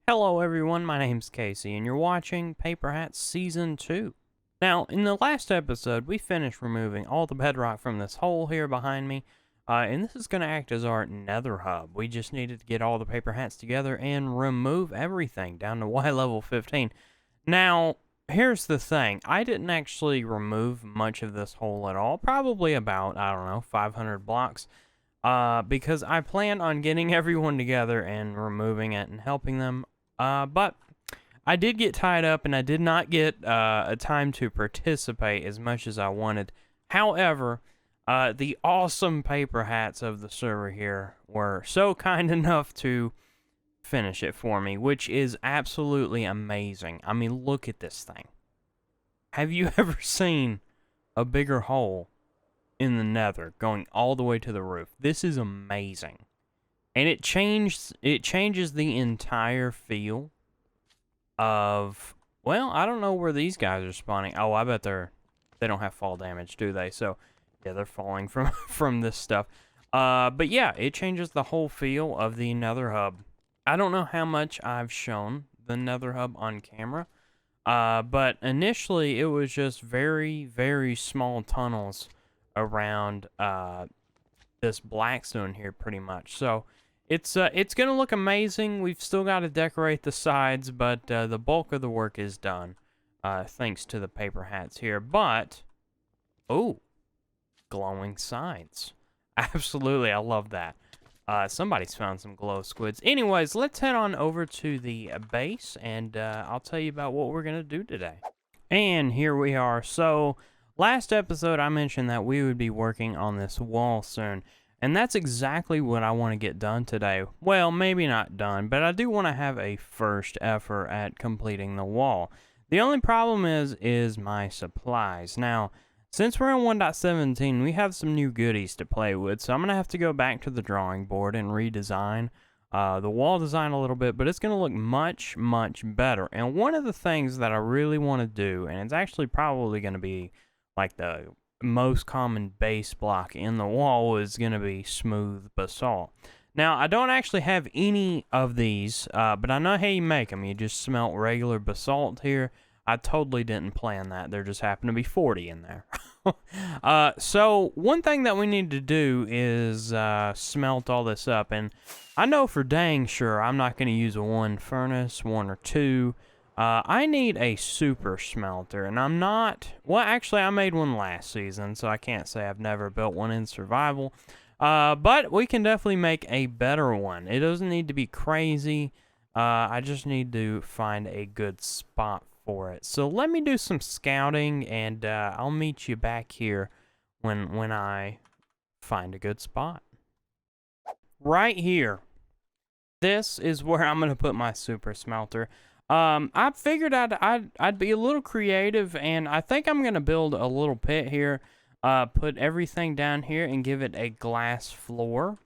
Hello everyone, my name's Casey, and you're watching Paperhats Season 2. Now, in the last episode, we finished removing all the bedrock from this hole here behind me, and this is going to act as our nether hub. We just needed to get all the paper hats together and remove everything down to Y level 15. Now, here's the thing. I didn't actually remove much of this hole at all, probably about, 500 blocks. Because I plan on getting everyone together and removing it and helping them. But I did get tied up and I did not get a time to participate as much as I wanted. However, the awesome paper hats of the server here were so kind enough to finish it for me, which is absolutely amazing. I mean, look at this thing. Have you ever seen a bigger hole in the nether going all the way to the roof? This is amazing. And it changes the entire feel of, well, I don't know where these guys are spawning. Oh, I bet they don't have fall damage, do they? So yeah, they're falling from from this stuff. But yeah, it changes the whole feel of the nether hub. I don't know how much I've shown the nether hub on camera. But initially it was just very, very small tunnels around this blackstone here pretty much. So it's gonna look amazing. We've still got to decorate the sides, but the bulk of the work is done thanks to the paper hats here. But oh, glowing sides. Absolutely, I love that. Somebody's found some glow squids. Anyways, let's head on over to the base and I'll tell you about what we're gonna do today. And here we are. So last episode, I mentioned that we would be working on this wall soon, and that's exactly what I want to get done today. Well, maybe not done, but I do want to have a first effort at completing the wall. The only problem is my supplies. Now, since we're in 1.17, we have some new goodies to play with, so I'm going to have to go back to the drawing board and redesign the wall design a little bit, but it's going to look much, much better. And one of the things that I really want to do, and it's actually probably going to be like the most common base block in the wall, is going to be Smooth Basalt. Now, I don't actually have any of these, but I know how you make them. You just smelt regular basalt here. I totally didn't plan that. There just happened to be 40 in there. So one thing that we need to do is smelt all this up. And I know for dang sure I'm not going to use a one furnace, one or two. I need a super smelter, and I'm not, well, actually I made one last season, so I can't say I've never built one in survival, but we can definitely make a better one. It doesn't need to be crazy. I just need to find a good spot for it. So let me do some scouting, and I'll meet you back here when I find a good spot. Right here. This is where I'm going to put my super smelter. I figured I'd be a little creative, and I think I'm gonna build a little pit here, put everything down here and give it a glass floor.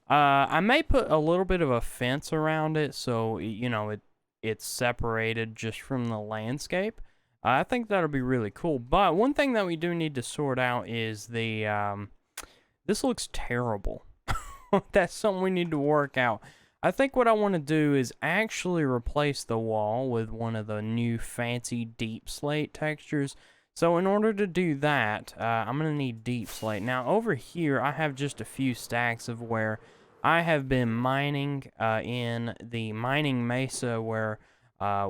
I may put a little bit of a fence around it, so you know it's separated just from the landscape. I think that'll be really cool. But one thing that we do need to sort out is the this looks terrible. That's something we need to work out. I think what I want to do is actually replace the wall with one of the new fancy deep slate textures. So in order to do that, I'm going to need deep slate. Now over here, I have just a few stacks of where I have been mining in the mining mesa, where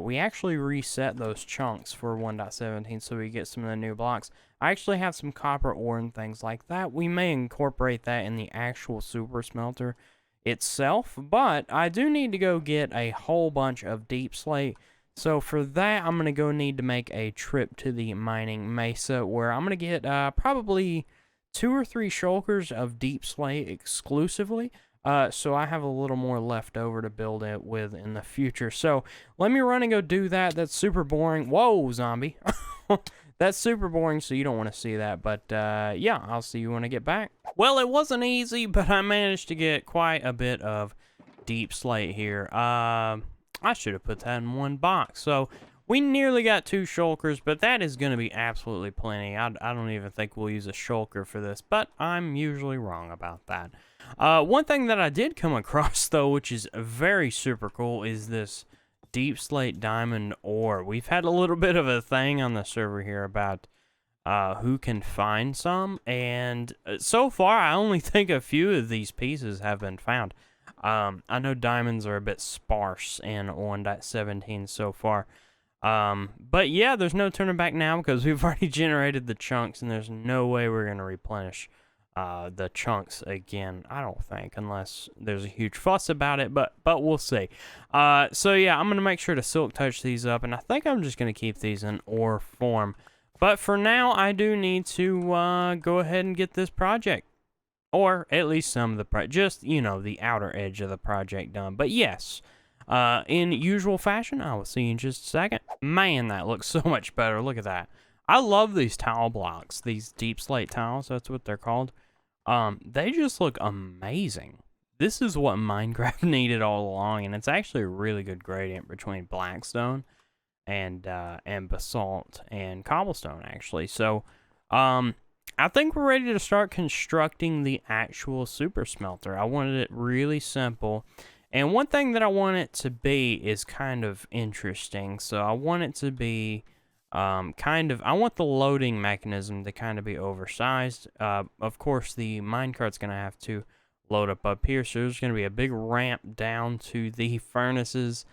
we actually reset those chunks for 1.17 so we get some of the new blocks. I actually have some copper ore and things like that. We may incorporate that in the actual super smelter itself, but I do need to go get a whole bunch of deep slate. So for that, I'm going to need to make a trip to the mining mesa, where I'm going to get probably 2 or 3 shulkers of deep slate exclusively. So I have a little more left over to build it with in the future. So let me run and go do that. That's super boring. Whoa, zombie. That's super boring, so you don't want to see that. But yeah, I'll see you when I get back. Well, it wasn't easy, but I managed to get quite a bit of deep slate here. I should have put that in one box. So we nearly got 2 shulkers, but that is going to be absolutely plenty. I don't even think we'll use a shulker for this, but I'm usually wrong about that. One thing that I did come across, though, which is very super cool, is this deep slate diamond ore. We've had a little bit of a thing on the server here about who can find some, and so far I only think a few of these pieces have been found. I know diamonds are a bit sparse in 1.17 so far. But yeah, there's no turning back now because we've already generated the chunks, and there's no way we're going to replenish the chunks again, I don't think, unless there's a huge fuss about it, but we'll see. So yeah, I'm going to make sure to silk touch these up, and I think I'm just going to keep these in ore form. But for now, I do need to go ahead and get this project, or at least some of the just, you know, the outer edge of the project done. But yes, in usual fashion, I will see you in just a second. Man, that looks so much better. Look at that. I love these tile blocks, these deep slate tiles. That's what they're called. They just look amazing. This is what Minecraft needed all along, and it's actually a really good gradient between blackstone and basalt and cobblestone, actually. So, I think we're ready to start constructing the actual super smelter. I wanted it really simple. And one thing that I want it to be is kind of interesting. So I want it to be I want the loading mechanism to kind of be oversized. Of course, the minecart's going to have to load up here. So there's going to be a big ramp down to the furnaces.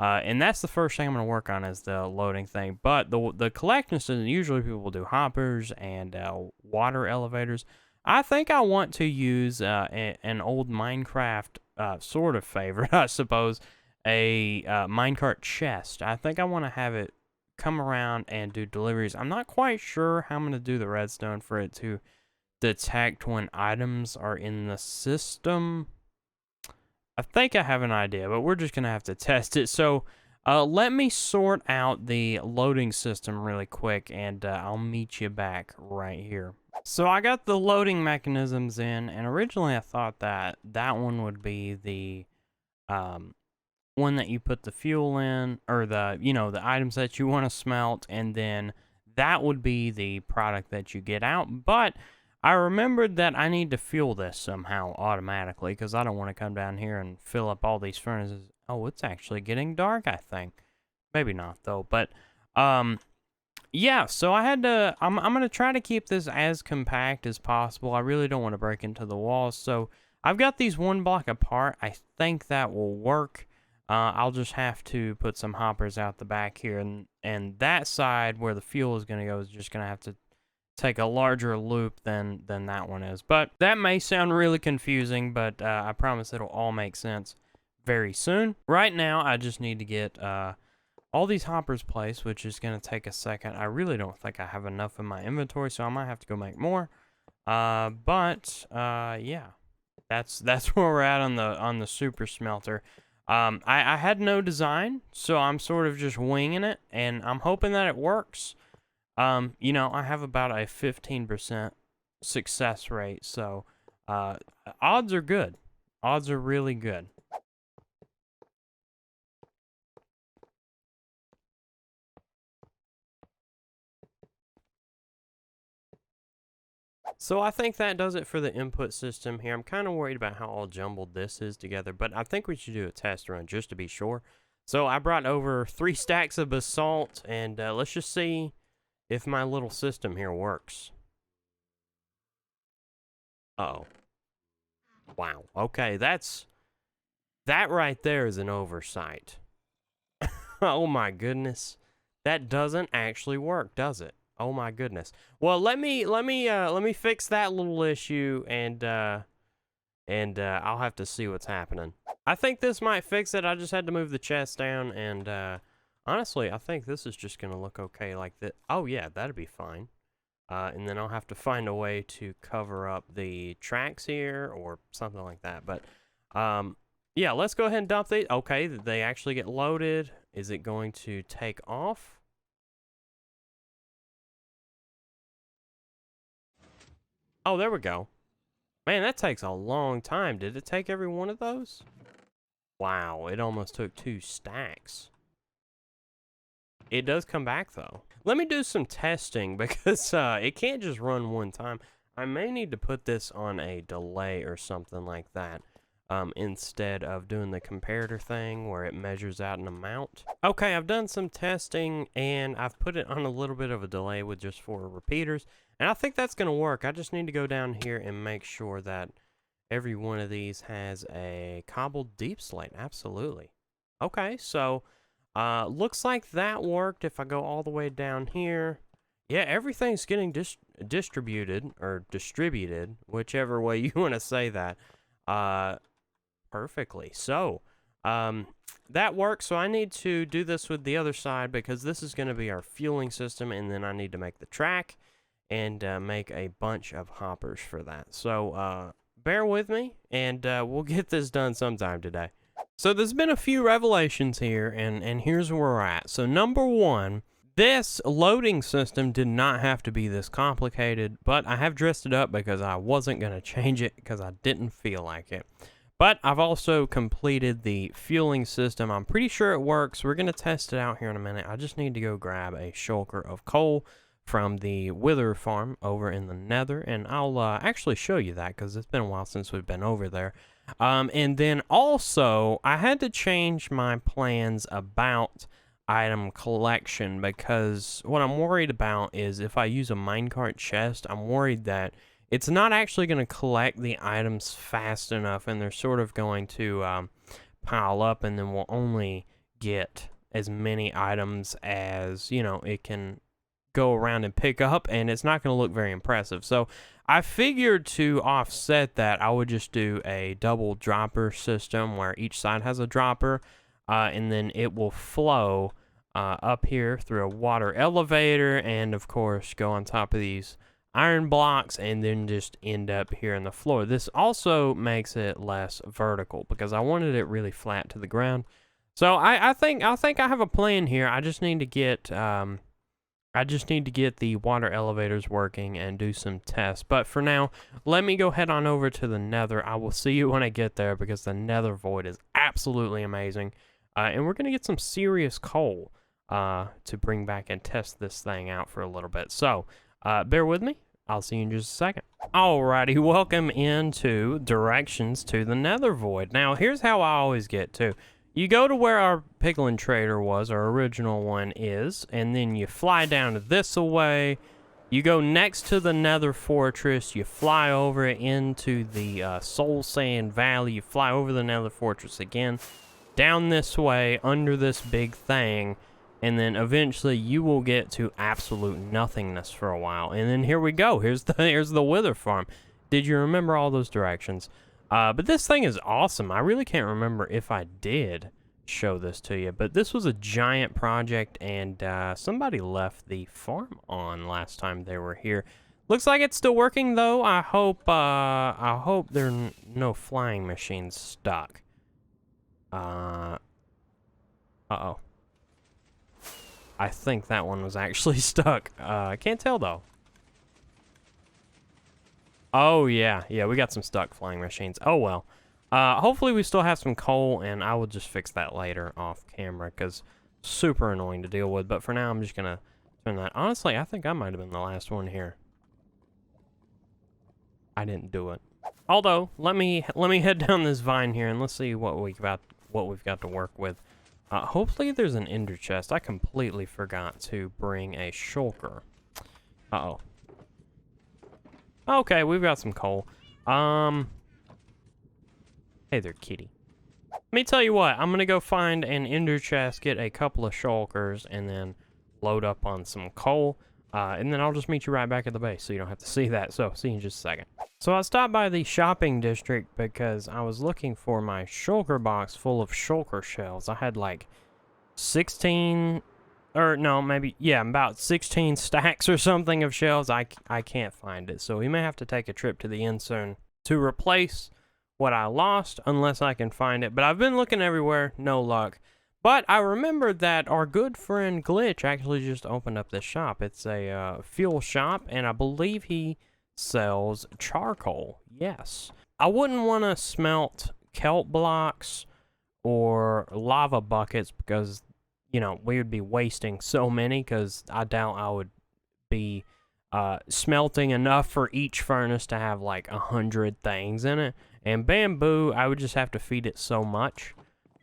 And that's the first thing I'm going to work on is the loading thing. But the collection system, usually people will do hoppers and water elevators. I think I want to use an old Minecraft sort of favorite, I suppose, a minecart chest. I think I want to have it come around and do deliveries. I'm not quite sure how I'm going to do the redstone for it to detect when items are in the system. I think I have an idea, but we're just going to have to test it. So let me sort out the loading system really quick, and I'll meet you back right here. So I got the loading mechanisms in, and originally I thought that that one would be the one that you put the fuel in, or the, you know, the items that you want to smelt, and then that would be the product that you get out. But I remembered that I need to fuel this somehow automatically, because I don't want to come down here and fill up all these furnaces. Oh, it's actually getting dark, I think. Maybe not, though. But, yeah, so I had to, I'm going to try to keep this as compact as possible. I really don't want to break into the walls. So I've got these one block apart. I think that will work. I'll just have to put some hoppers out the back here. And that side where the fuel is going to go is just going to have to take a larger loop than that one is. But that may sound really confusing, but I promise it'll all make sense very soon. Right now, I just need to get all these hoppers placed, which is going to take a second. I really don't think I have enough in my inventory, so I might have to go make more. Yeah, that's where we're at on the super smelter. I had no design, so I'm sort of just winging it, and I'm hoping that it works. You know, I have about a 15% success rate, so odds are good. Odds are really good. So I think that does it for the input system here. I'm kind of worried about how all jumbled this is together, but I think we should do a test run just to be sure. So I brought over 3 stacks of basalt, and let's just see if my little system here works. Uh-oh. Wow. Okay, that right there is an oversight. Oh my goodness. That doesn't actually work, does it? Oh my goodness. Well, let me fix that little issue, and I'll have to see what's happening. I think this might fix it. I just had to move the chest down, and honestly, I think this is just gonna look okay like that. Oh yeah, that'd be fine. And then I'll have to find a way to cover up the tracks here or something like that. But yeah, let's go ahead and dump these. Okay, they actually get loaded. Is it going to take off? Oh, there we go. Man, that takes a long time. Did it take every one of those? Wow, it almost took 2 stacks. It does come back, though. Let me do some testing, because it can't just run one time. I may need to put this on a delay or something like that. instead of doing the comparator thing where it measures out an amount. Okay, I've done some testing and I've put it on a little bit of a delay with just 4 repeaters, and I think that's going to work. I just need to go down here and make sure that every one of these has a cobbled deep slate. Absolutely. Okay, so looks like that worked. If I go all the way down here, yeah, everything's getting distributed, whichever way you want to say that, perfectly. So, that works. So I need to do this with the other side because this is going to be our fueling system, and then I need to make the track and make a bunch of hoppers for that. So, bear with me, and we'll get this done sometime today. So there's been a few revelations here, and here's where we're at. So number one, this loading system did not have to be this complicated, but I have dressed it up because I wasn't going to change it because I didn't feel like it. But I've also completed the fueling system. I'm pretty sure it works. We're going to test it out here in a minute. I just need to go grab a shulker of coal from the Wither farm over in the Nether, and I'll actually show you that because it's been a while since we've been over there. And then also, I had to change my plans about item collection because what I'm worried about is if I use a minecart chest, I'm worried that it's not actually going to collect the items fast enough, and they're sort of going to pile up, and then we'll only get as many items as, you know, it can go around and pick up, and it's not going to look very impressive. So I figured to offset that, I would just do a double dropper system where each side has a dropper, and then it will flow up here through a water elevator, and of course go on top of these iron blocks, and then just end up here in the floor. This also makes it less vertical because I wanted it really flat to the ground. So I think I have a plan here. I just need to get the water elevators working and do some tests. But for now, let me go head on over to the Nether. I will see you when I get there because the Nether void is absolutely amazing. And we're going to get some serious coal to bring back and test this thing out for a little bit. So, bear with me. I'll see you in just a second. Alrighty, welcome into directions to the Nether void. Now, here's how I always get to. You go to where our piglin trader was, our original one is, and then you fly down this away. You go next to the Nether fortress. You fly over into the Soul Sand Valley. You fly over the Nether fortress again, down this way, under this big thing, and then eventually you will get to absolute nothingness for a while. And then here we go. Here's the Wither farm. Did you remember all those directions? But this thing is awesome. I really can't remember if I did show this to you, but this was a giant project, and somebody left the farm on last time they were here. Looks like it's still working though. I hope there are no flying machines stuck. Uh-oh. I think that one was actually stuck. I can't tell though. Oh, yeah, we got some stuck flying machines. Oh, well. Hopefully we still have some coal, and I will just fix that later off camera, because super annoying to deal with. But for now, I'm just going to turn that. Honestly, I think I might have been the last one here. I didn't do it. Although, let me head down this vine here, and let's see what we've got to work with. Hopefully there's an ender chest. I completely forgot to bring a shulker. Uh-oh. Okay, we've got some coal. Hey there, kitty. Let me tell you what, I'm gonna go find an ender chest, get a couple of shulkers, and then load up on some coal. And then I'll just meet you right back at the base so you don't have to see that. So, see you in just a second. So I stopped by the shopping district because I was looking for my shulker box full of shulker shells. I had like 16... Or, no, maybe, yeah, about 16 stacks or something of shells. I can't find it. So we may have to take a trip to the inn soon to replace what I lost, unless I can find it. But I've been looking everywhere, no luck. But I remembered that our good friend Glitch actually just opened up this shop. It's a fuel shop, and I believe he sells charcoal. Yes. I wouldn't want to smelt kelp blocks or lava buckets because, you know, we would be wasting so many, because I doubt I would be smelting enough for each furnace to have like 100 things in it. And bamboo, I would just have to feed it so much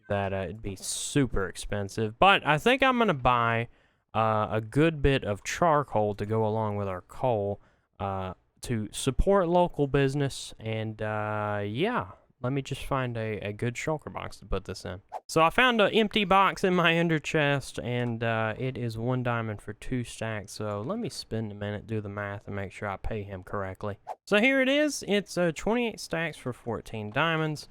that it'd be super expensive. But I think I'm gonna buy a good bit of charcoal to go along with our coal to support local business. And yeah, let me just find a good shulker box to put this in. So I found an empty box in my ender chest, and it is 1 diamond for 2 stacks. So let me spend a minute, do the math, and make sure I pay him correctly. So here it is. It's 28 stacks for 14 diamonds.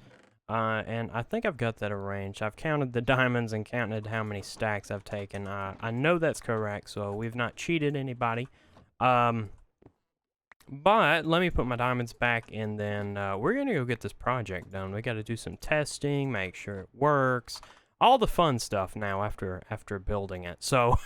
And I think I've got that arranged. I've counted the diamonds and counted how many stacks I've taken. I know that's correct, so we've not cheated anybody. But let me put my diamonds back, and then we're going to go get this project done. We got to do some testing, make sure it works. All the fun stuff now after building it. So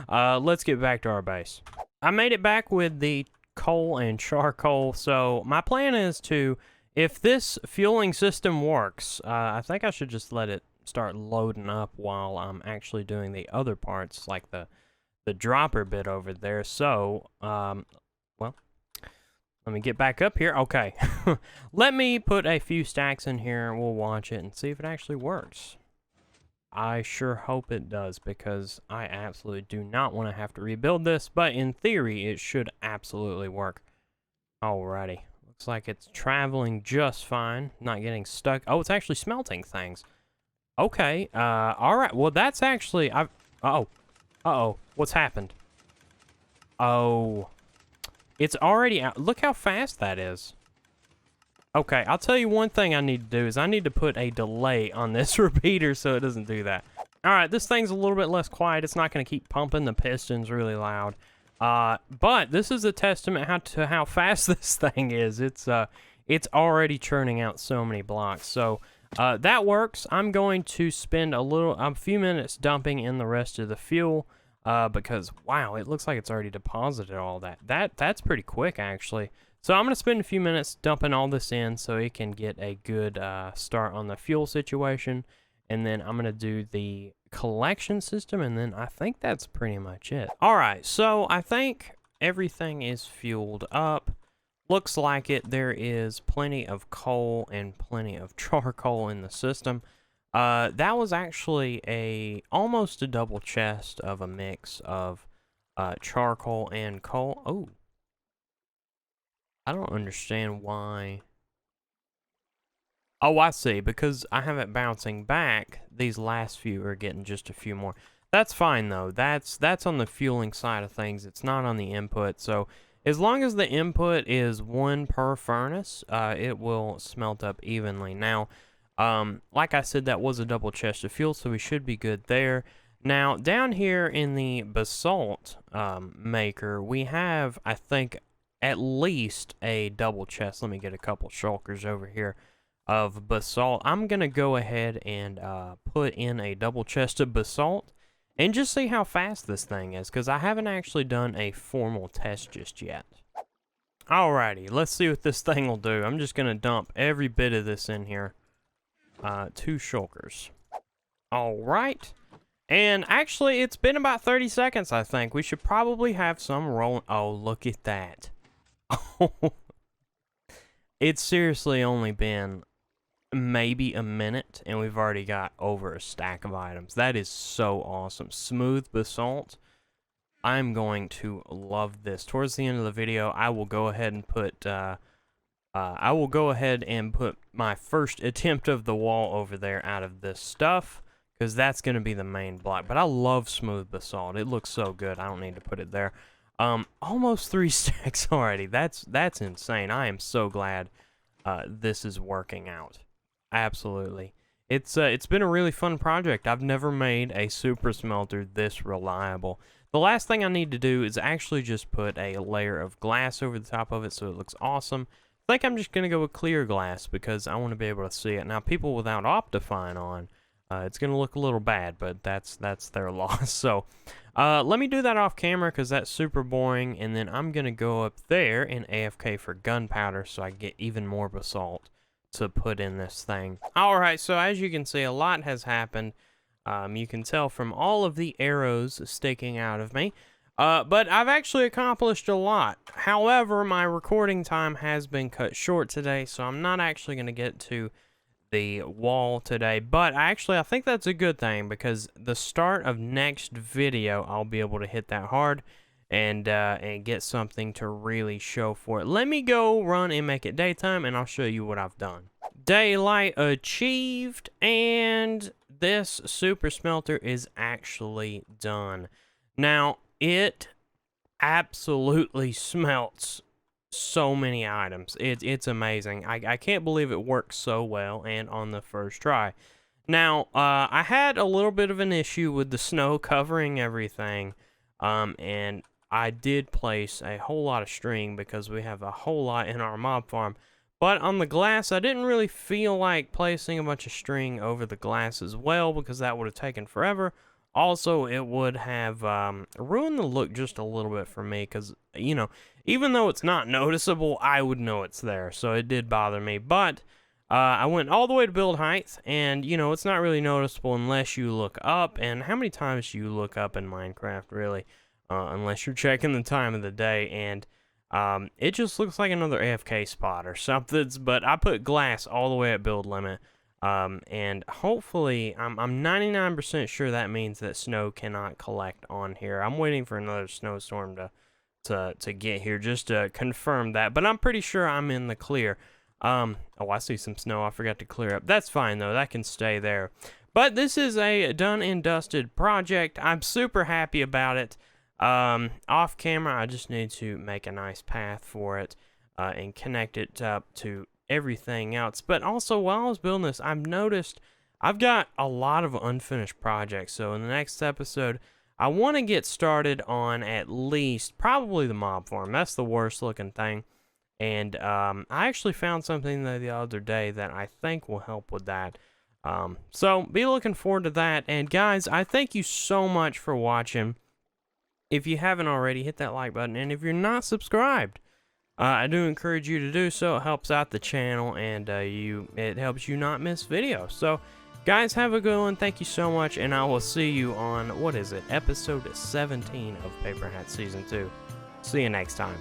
let's get back to our base. I made it back with the coal and charcoal. So my plan is to, if this fueling system works, I think I should just let it start loading up while I'm actually doing the other parts, like the dropper bit over there. So, well, let me get back up here. Okay. Let me put a few stacks in here, and we'll watch it and see if it actually works. I sure hope it does, because I absolutely do not want to have to rebuild this, but in theory, it should absolutely work. Alrighty. Looks like it's traveling just fine, not getting stuck. Oh, it's actually smelting things. Okay, alright, well that's actually, uh-oh, what's happened? Oh, it's already out. Look how fast that is. Okay, I'll tell you one thing I need to do is I need to put a delay on this repeater so it doesn't do that. Alright, this thing's a little bit less quiet. It's not going to keep pumping the pistons really loud. But this is a testament to how fast this thing is. It's already churning out so many blocks. So that works. I'm going to spend a few minutes dumping in the rest of the fuel because wow, it looks like it's already deposited all that. That's pretty quick actually. So I'm going to spend a few minutes dumping all this in so it can get a good start on the fuel situation. And then I'm going to do the collection system, and then I think that's pretty much it. All right, so I think everything is fueled up. Looks like it. There is plenty of coal and plenty of charcoal in the system. That was actually almost a double chest of a mix of charcoal and coal. Oh. I don't understand why. Oh, I see. Because I have it bouncing back, these last few are getting just a few more. That's fine, though. That's on the fueling side of things. It's not on the input. So as long as the input is 1 per furnace, it will smelt up evenly. Now, like I said, that was a double chest of fuel, so we should be good there. Now, down here in the basalt maker, we have, I think, at least a double chest. Let me get a couple shulkers over here of basalt. I'm going to go ahead and put in a double chest of basalt and just see how fast this thing is, because I haven't actually done a formal test just yet. Alrighty, let's see what this thing will do. I'm just going to dump every bit of this in here. 2 shulkers. Alright. And actually, it's been about 30 seconds, I think. We should probably have some rolling. Oh, look at that. It's seriously only been maybe a minute, and we've already got over a stack of items. That is so awesome. Smooth Basalt. I'm going to love this. Towards the end of the video, I will go ahead and put my first attempt of the wall over there out of this stuff, because that's going to be the main block. But I love Smooth Basalt. It looks so good. I don't need to put it there. Almost 3 stacks already. That's insane. I am so glad this is working out. Absolutely. It's been a really fun project. I've never made a super smelter this reliable. The last thing I need to do is actually just put a layer of glass over the top of it so it looks awesome. I think I'm just going to go with clear glass because I want to be able to see it. Now, people without Optifine on, it's going to look a little bad, but that's their loss. So, let me do that off camera because that's super boring, and then I'm going to go up there in AFK for gunpowder so I get even more basalt to put in this thing. Alright, so as you can see, a lot has happened. You can tell from all of the arrows sticking out of me. But I've actually accomplished a lot. However, my recording time has been cut short today, so I'm not actually going to get to the wall today. But I think that's a good thing, because the start of next video, I'll be able to hit that hard and get something to really show for it. Let me go run and make it daytime, and I'll show you what I've done. Daylight achieved, and this super smelter is actually done. Now, it absolutely smelts so many items. It's amazing. I can't believe it works so well and on the first try. Now, I had a little bit of an issue with the snow covering everything, and I did place a whole lot of string because we have a whole lot in our mob farm. But on the glass, I didn't really feel like placing a bunch of string over the glass as well, because that would have taken forever. Also, it would have ruined the look just a little bit for me, because, you know, even though it's not noticeable, I would know it's there, so it did bother me. But I went all the way to build height, and, you know, it's not really noticeable unless you look up. And how many times do you look up in Minecraft, really? Unless you're checking the time of the day, and it just looks like another AFK spot or something. But I put glass all the way at build limit. And hopefully, I'm 99% sure that means that snow cannot collect on here. I'm waiting for another snowstorm to get here just to confirm that, but I'm pretty sure I'm in the clear. Oh, I see some snow I forgot to clear up. That's fine, though. That can stay there. But this is a done and dusted project. I'm super happy about it. Off camera, I just need to make a nice path for it and connect it up to everything else. But also, while I was building this, I've noticed I've got a lot of unfinished projects. So in the next episode, I want to get started on at least probably the mob farm. That's the worst looking thing. And I actually found something the other day that I think will help with that. So be looking forward to that. And guys, I thank you so much for watching. If you haven't already, hit that like button. And if you're not subscribed, I do encourage you to do so. It helps out the channel, and it helps you not miss videos. So, guys, have a good one. Thank you so much, and I will see you on, what is it, episode 17 of Paperhats Season 2. See you next time.